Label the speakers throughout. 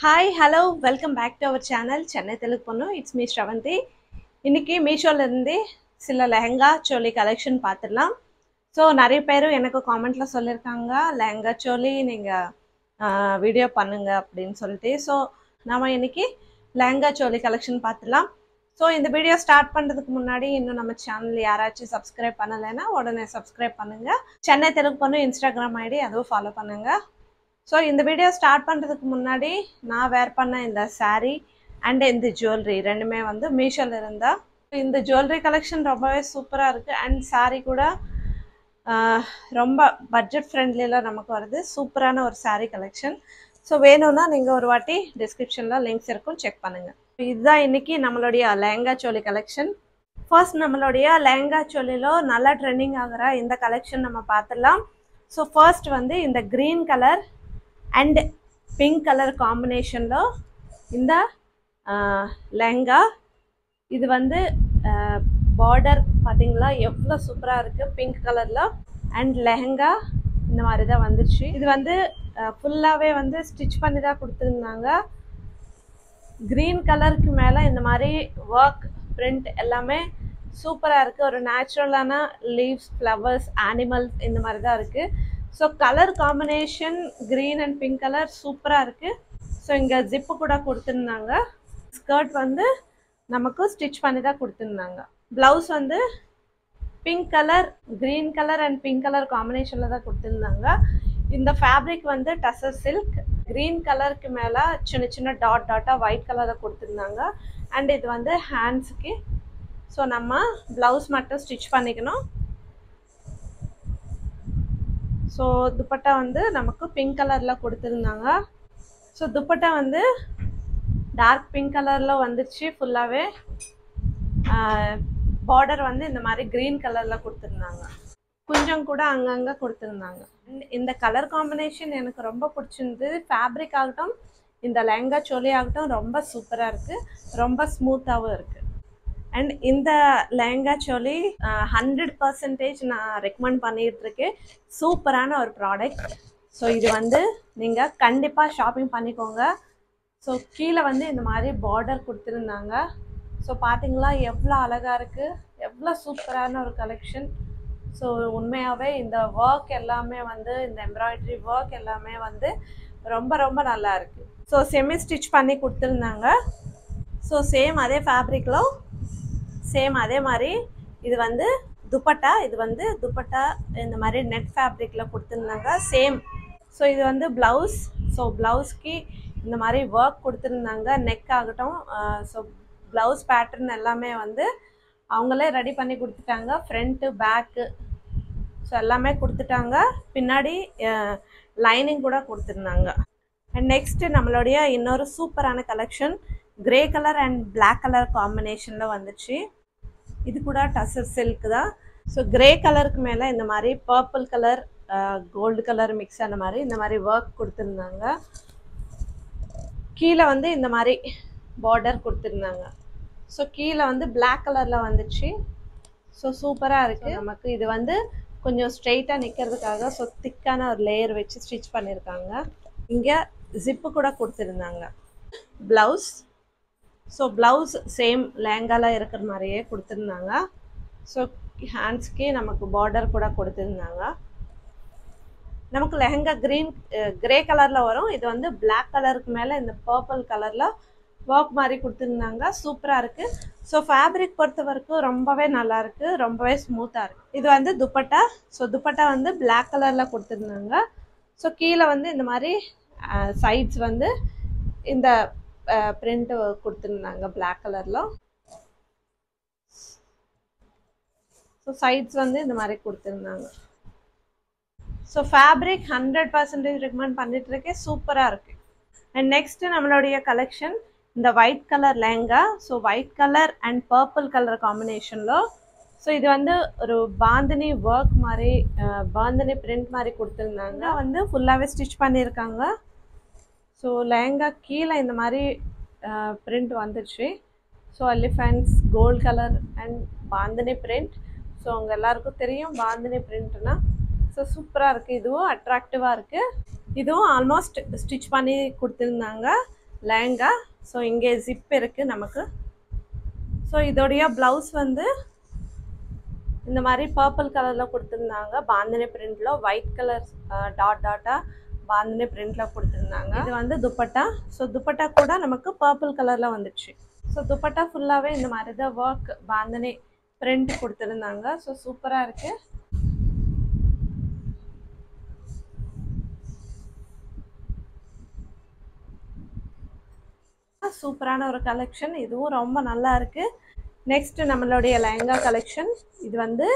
Speaker 1: Hi hello welcome back to our channel Chennai Telugu Ponnu. It's me Sravanthi. இன்னைக்கு மீஷோலேருந்து சில லெஹங்கா சோலி கலெக்ஷன் பார்த்துடலாம். ஸோ நிறைய பேர் எனக்கு காமெண்ட்டில் சொல்லியிருக்காங்க லெஹங்கா சோலி நீங்கள் வீடியோ பண்ணுங்க அப்படின்னு சொல்லிட்டு. ஸோ நம்ம இன்னைக்கு லெஹங்கா சோலி கலெக்ஷன் பார்த்துடலாம். ஸோ இந்த வீடியோ ஸ்டார்ட் பண்ணுறதுக்கு முன்னாடி இன்னும் நம்ம சேனல் யாராச்சும் சப்ஸ்கிரைப் பண்ணலைன்னா உடனே சப்ஸ்கிரைப் பண்ணுங்கள். சென்னை தெலுங்கு பொண்ணு இன்ஸ்டாகிராம் ஐடி அதுவும் ஃபாலோ பண்ணுங்கள். ஸோ இந்த வீடியோ ஸ்டார்ட் பண்ணுறதுக்கு முன்னாடி நான் வேர் பண்ண இந்த சாரீ அண்ட் இந்த ஜுவல்லரி ரெண்டுமே வந்து மீஷோவில் இருந்தால் இந்த ஜுவல்லரி கலெக்ஷன் ரொம்பவே சூப்பராக இருக்குது. அண்ட் சாரீ கூட ரொம்ப பட்ஜெட் ஃப்ரெண்ட்லியில் நமக்கு வருது. சூப்பரான ஒரு சாரீ கலெக்ஷன். ஸோ வேணும்னா நீங்கள் ஒரு வாட்டி டிஸ்கிரிப்ஷனில் லிங்க்ஸ் இருக்கும், செக் பண்ணுங்கள். இதுதான் இன்றைக்கி நம்மளுடைய லெஹங்கா சோலி கலெக்ஷன். ஃபர்ஸ்ட் நம்மளுடைய லெஹங்கா சோலியில் நல்லா ட்ரெண்டிங் ஆகிற இந்த கலெக்ஷன் நம்ம பார்த்துடலாம். ஸோ ஃபர்ஸ்ட் வந்து இந்த green colour and pink colour காம்பினேஷனில் இந்த லெஹங்கா. இது வந்து பார்டர் பார்த்தீங்களா எவ்வளோ சூப்பராக இருக்குது பிங்க் கலரில். அண்ட் லெஹங்கா இந்த மாதிரி தான் வந்துச்சு. இது வந்து ஃபுல்லாகவே வந்து ஸ்டிச் பண்ணி தான் கொடுத்துருந்தாங்க. க்ரீன் கலருக்கு மேலே இந்த மாதிரி ஒர்க் பிரிண்ட் எல்லாமே சூப்பராக இருக்குது. ஒரு நேச்சுரலான லீவ்ஸ், ஃப்ளவர்ஸ், அனிமல்ஸ் இந்த மாதிரி தான் இருக்குது. So colour combination green and pink colour சூப்பராக இருக்குது. ஸோ இங்கே ஜிப்பு கூட கொடுத்துருந்தாங்க. ஸ்கர்ட் வந்து நமக்கு ஸ்டிச் பண்ணி தான் கொடுத்துருந்தாங்க. ப்ளவுஸ் வந்து pink colour, green colour and pink colour காம்பினேஷனில் தான் கொடுத்துருந்தாங்க. இந்த ஃபேப்ரிக் வந்து டசர் சில்க். க்ரீன் கலருக்கு மேலே சின்ன சின்ன டாட்டாக ஒயிட் கலரில் கொடுத்துருந்தாங்க. அண்ட் இது வந்து ஹேண்ட்ஸுக்கு. ஸோ நம்ம ப்ளவுஸ் மட்டும் ஸ்டிச் பண்ணிக்கணும். ஸோ துப்பட்டா வந்து நமக்கு பிங்க் கலரில் கொடுத்துருந்தாங்க. ஸோ துப்பட்டா வந்து டார்க் பிங்க் கலரில் வந்துடுச்சு. ஃபுல்லாகவே பார்டர் வந்து இந்த மாதிரி க்ரீன் கலரில் கொடுத்துருந்தாங்க. கொஞ்சம் கூட அங்கங்கே கொடுத்துருந்தாங்க. இந்த கலர் காம்பினேஷன் எனக்கு ரொம்ப பிடிச்சிருந்தது. ஃபேப்ரிக் ஆகட்டும், இந்த லெஹங்கா சோலி ஆகட்டும் ரொம்ப சூப்பராக இருக்குது, ரொம்ப ஸ்மூத்தாகவும் இருக்குது. அண்ட் இந்த லெஹங்கா சோலி 100% நான் ரெக்கமெண்ட் பண்ணிகிட்ருக்கேன். சூப்பரான ஒரு ப்ராடக்ட். ஸோ இது வந்து நீங்கள் கண்டிப்பாக ஷாப்பிங் பண்ணிக்கோங்க. ஸோ கீழே வந்து இந்த மாதிரி பார்டர் கொடுத்துருந்தாங்க. ஸோ பார்த்தீங்களா எவ்வளோ அழகாக இருக்குது, எவ்வளோ சூப்பரான ஒரு கலெக்ஷன். ஸோ உண்மையாகவே இந்த ஒர்க் எல்லாமே வந்து இந்த எம்ப்ராய்டரி ஒர்க் எல்லாமே வந்து ரொம்ப ரொம்ப நல்லா இருக்குது. ஸோ செமி ஸ்டிச் பண்ணி கொடுத்துருந்தாங்க. ஸோ சேம் அதே ஃபேப்ரிக்கில் சேம் அதே மாதிரி இது வந்து துப்பட்டா. இது வந்து துப்பட்டா இந்த மாதிரி நெட் ஃபேப்ரிக்கில் கொடுத்துருந்தாங்க சேம். ஸோ இது வந்து ப்ளவுஸ். ஸோ ப்ளவுஸ்க்கு இந்த மாதிரி ஒர்க் கொடுத்துருந்தாங்க. நெக் ஆகட்டும், ஸோ ப்ளவுஸ் பேட்டர்ன் எல்லாமே வந்து அவங்களே ரெடி பண்ணி கொடுத்துட்டாங்க. ஃப்ரண்ட்டு, பேக்கு, ஸோ எல்லாமே கொடுத்துட்டாங்க. பின்னாடி லைனிங் கூட கொடுத்துருந்தாங்க. அண்ட் நெக்ஸ்ட்டு நம்மளுடைய இன்னொரு சூப்பரான collection grey colour and black colour காம்பினேஷனில் வந்துச்சு. இது கூட டசர் சில்க் தான். ஸோ கிரே கலருக்கு மேலே இந்த மாதிரி purple colour, gold colour mix ஆன மாதிரி இந்த மாதிரி ஒர்க் கொடுத்துருந்தாங்க. கீழே வந்து இந்த மாதிரி பார்டர் கொடுத்துருந்தாங்க. ஸோ கீழே வந்து பிளாக் கலரில் வந்துச்சு. ஸோ சூப்பராக இருக்குது நமக்கு. இது வந்து கொஞ்சம் ஸ்ட்ரெயிட்டாக நிற்கிறதுக்காக ஸோ திக்கான ஒரு லேயர் வச்சு ஸ்டிச் பண்ணியிருக்காங்க. இங்கே ஜிப்பு கூட கொடுத்துருந்தாங்க. ப்ளவுஸ். ஸோ ப்ளவுஸ் சேம் லெஹங்கால இருக்கிற மாதிரியே கொடுத்துருந்தாங்க. ஸோ ஹேண்ட்ஸ்க்கு நமக்கு பார்டர் கூட கொடுத்துருந்தாங்க. நமக்கு லெஹங்கா கிரே கலரில் வரும். இது வந்து பிளாக் கலருக்கு மேலே இந்த பர்பிள் கலரில் ஒர்க் மாதிரி கொடுத்துருந்தாங்க. சூப்பராக இருக்குது. ஸோ ஃபேப்ரிக் பொறுத்த வரைக்கும் ரொம்பவே நல்லா இருக்குது, ரொம்பவே ஸ்மூத்தாக இருக்குது. இது வந்து துப்பட்டா. ஸோ துப்பட்டா வந்து பிளாக் கலரில் கொடுத்துருந்தாங்க. ஸோ கீழே வந்து இந்த மாதிரி சைட்ஸ் வந்து இந்த பிரிண்ட் கொடுத்துருந்தாங்க பிளாக் கலரில். ஸோ சைட்ஸ் வந்து இந்த மாதிரி கொடுத்துருந்தாங்க. ஸோ ஃபேப்ரிக் 100% ரெக்கமெண்ட் பண்ணிட்டுருக்கேன். சூப்பராக இருக்குது. அண்ட் நெக்ஸ்ட்டு நம்மளுடைய கலெக்ஷன் இந்த white colour lehenga. So white colour and purple colour காம்பினேஷனில். ஸோ இது வந்து ஒரு பாந்தினி ஒர்க் மாதிரி, பாந்தினி பிரிண்ட் மாதிரி கொடுத்துருந்தாங்க. வந்து ஃபுல்லாகவே ஸ்டிச் பண்ணியிருக்காங்க. ஸோ லெஹங்கா கீழே இந்த மாதிரி பிரிண்ட் வந்துடுச்சு. So elephants, gold colour and bandhani print. So அவங்க எல்லாருக்கும் தெரியும் பாந்தினி பிரிண்ட்னா. ஸோ சூப்பராக இருக்குது. இதுவும் அட்ராக்டிவாக இருக்குது. இதுவும் ஆல்மோஸ்ட் ஸ்டிச் பண்ணி கொடுத்துருந்தாங்க. லெஹங்கா. ஸோ இங்கே ஜிப் இருக்குது நமக்கு. ஸோ இதோடைய ப்ளவுஸ் வந்து இந்த மாதிரி பர்பிள் கலரில் கொடுத்துருந்தாங்க. பாந்தினி பிரிண்டில் ஒயிட் கலர் டாட்டாக பாந்தினி பிரிண்டில் கொடுத்துருந்தாங்க. இது வந்து துப்பட்டா. ஸோ துப்பட்டா கூட நமக்கு பர்பிள் கலரில் வந்துடுச்சு. ஸோ துப்பட்டா ஃபுல்லாகவே இந்த மாதிரி தான் ஒர்க் பாந்தினி பிரிண்ட் கொடுத்துருந்தாங்க. ஸோ சூப்பராக இருக்குது. சூப்பரான ஒரு கலெக்ஷன். இதுவும் ரொம்ப நல்லா இருக்குது. நெக்ஸ்ட் நம்மளுடைய லெஹங்கா கலெக்ஷன். இது வந்து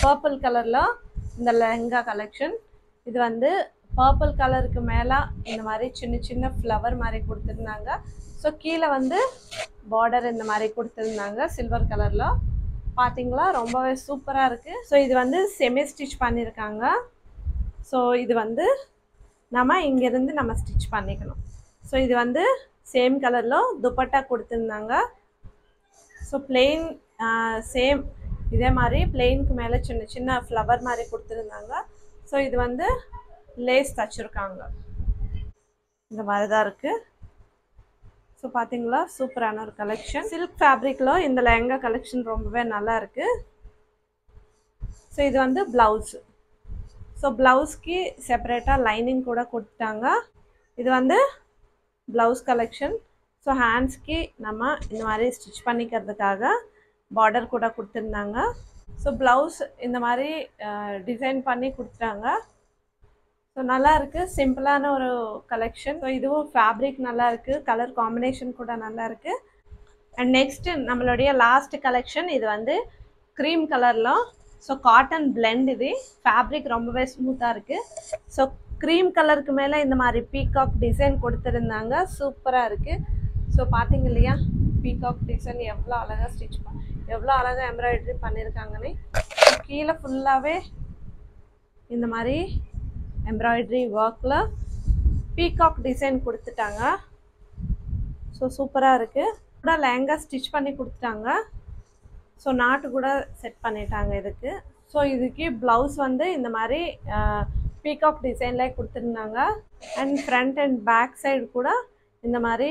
Speaker 1: பர்பிள் கலரில் இந்த லெஹங்கா கலெக்ஷன். இது வந்து பர்பிள் கலருக்கு மேலே இந்த மாதிரி சின்ன சின்ன ஃப்ளவர் மாதிரி கொடுத்துருந்தாங்க. ஸோ கீழே வந்து பார்டர் இந்த மாதிரி கொடுத்துருந்தாங்க சில்வர் கலரில். பார்த்தீங்களா, ரொம்பவே சூப்பராக இருக்குது. ஸோ இது வந்து செமி ஸ்டிச் பண்ணியிருக்காங்க. ஸோ இது வந்து நம்ம இங்கேருந்து நம்ம ஸ்டிச் பண்ணிக்கணும். ஸோ இது வந்து சேம் கலரில் துப்பட்டா கொடுத்துருந்தாங்க. ஸோ பிளெயின் சேம் இதே மாதிரி பிளெயினுக்கு மேலே சின்ன சின்ன ஃப்ளவர் மாதிரி கொடுத்துருந்தாங்க. ஸோ இது வந்து லேஸ் தச்சுருக்காங்க. இந்த மாதிரி தான் இருக்குது. ஸோ பார்த்தீங்களா, சூப்பரான ஒரு கலெக்ஷன். சில்க் ஃபேப்ரிக்கில் இந்த லெஹங்கா கலெக்ஷன் ரொம்பவே நல்லா இருக்குது. ஸோ இது வந்து ப்ளவுஸு. ஸோ ப்ளவுஸ்க்கு செப்பரேட்டாக லைனிங் கூட கொடுத்துட்டாங்க. இது வந்து ப்ளவுஸ் கலெக்ஷன். ஸோ ஹேண்ட்ஸ்க்கு நம்ம இந்த மாதிரி ஸ்டிச் பண்ணிக்கிறதுக்காக பார்டர் கூட கொடுத்துருந்தாங்க. ஸோ ப்ளவுஸ் இந்த மாதிரி டிசைன் பண்ணி கொடுத்துட்டாங்க. ஸோ நல்லா இருக்குது. சிம்பிளான ஒரு கலெக்ஷன். ஸோ இதுவும் ஃபேப்ரிக் நல்லா இருக்குது. கலர் காம்பினேஷன் கூட நல்லா இருக்குது. அண்ட் நெக்ஸ்ட்டு நம்மளுடைய லாஸ்ட் கலெக்ஷன். இது வந்து க்ரீம் கலரில். So cotton blend. இது ஃபேப்ரிக் ரொம்பவே ஸ்மூத்தாக இருக்குது. ஸோ க்ரீம் கலருக்கு மேலே இந்த மாதிரி பீகாக் டிசைன் கொடுத்துருந்தாங்க. சூப்பராக இருக்குது. ஸோ பார்த்தீங்க இல்லையா, பீகாக் டிசைன் எவ்வளோ அழகாக ஸ்டிச் எவ்வளோ அழகாக எம்ப்ராய்டரி பண்ணியிருக்காங்கன்னு. கீழே ஃபுல்லாகவே இந்த மாதிரி எம்ப்ராய்டரி ஒர்க்கில் பீகாக் டிசைன் கொடுத்துட்டாங்க. ஸோ சூப்பராக இருக்குது. கூட லெஹங்கா ஸ்டிச் பண்ணி கொடுத்துட்டாங்க. ஸோ நாட்டு கூட செட் பண்ணிட்டாங்க இதுக்கு. ஸோ இதுக்கு ப்ளவுஸ் வந்து இந்த மாதிரி பீகாக் டிசைனில் கொடுத்துருந்தாங்க. And front and back side கூட இந்த மாதிரி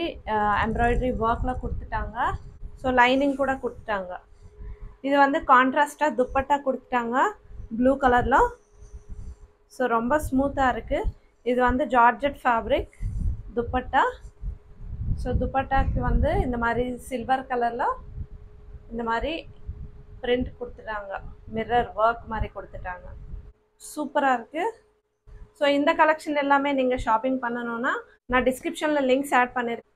Speaker 1: எம்ப்ராய்டரி ஒர்க்கில் கொடுத்துட்டாங்க. ஸோ லைனிங் கூட கொடுத்துட்டாங்க. இது வந்து கான்ட்ராஸ்டாக துப்பட்டா கொடுத்துட்டாங்க ப்ளூ கலரில். ஸோ ரொம்ப ஸ்மூத்தாக இருக்குது. இது வந்து ஜார்ஜெட் ஃபேப்ரிக் துப்பட்டா. ஸோ துப்பட்டாக்கு வந்து இந்த மாதிரி சில்வர் கலரில் இந்த மாதிரி பிரிண்ட் கொடுத்துட்டாங்க. மிரர் ஒர்க் மாதிரி கொடுத்துட்டாங்க. சூப்பராக இருக்குது. ஸோ இந்த கலெக்ஷன் எல்லாமே நீங்கள் ஷாப்பிங் பண்ணணுன்னா நான் டிஸ்கிரிப்ஷனில் லிங்க்ஸ் ஆட் பண்ணியிருக்கேன்.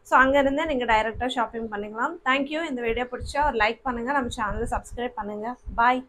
Speaker 1: ஸோ அங்கேருந்தே நீங்கள் டைரெக்டாக ஷாப்பிங் பண்ணிக்கலாம். தேங்க்யூ. இந்த வீடியோ பிடிச்சா ஒரு லைக் பண்ணுங்கள். நம்ம சேனலை சப்ஸ்கிரைப் பண்ணுங்கள். பாய்.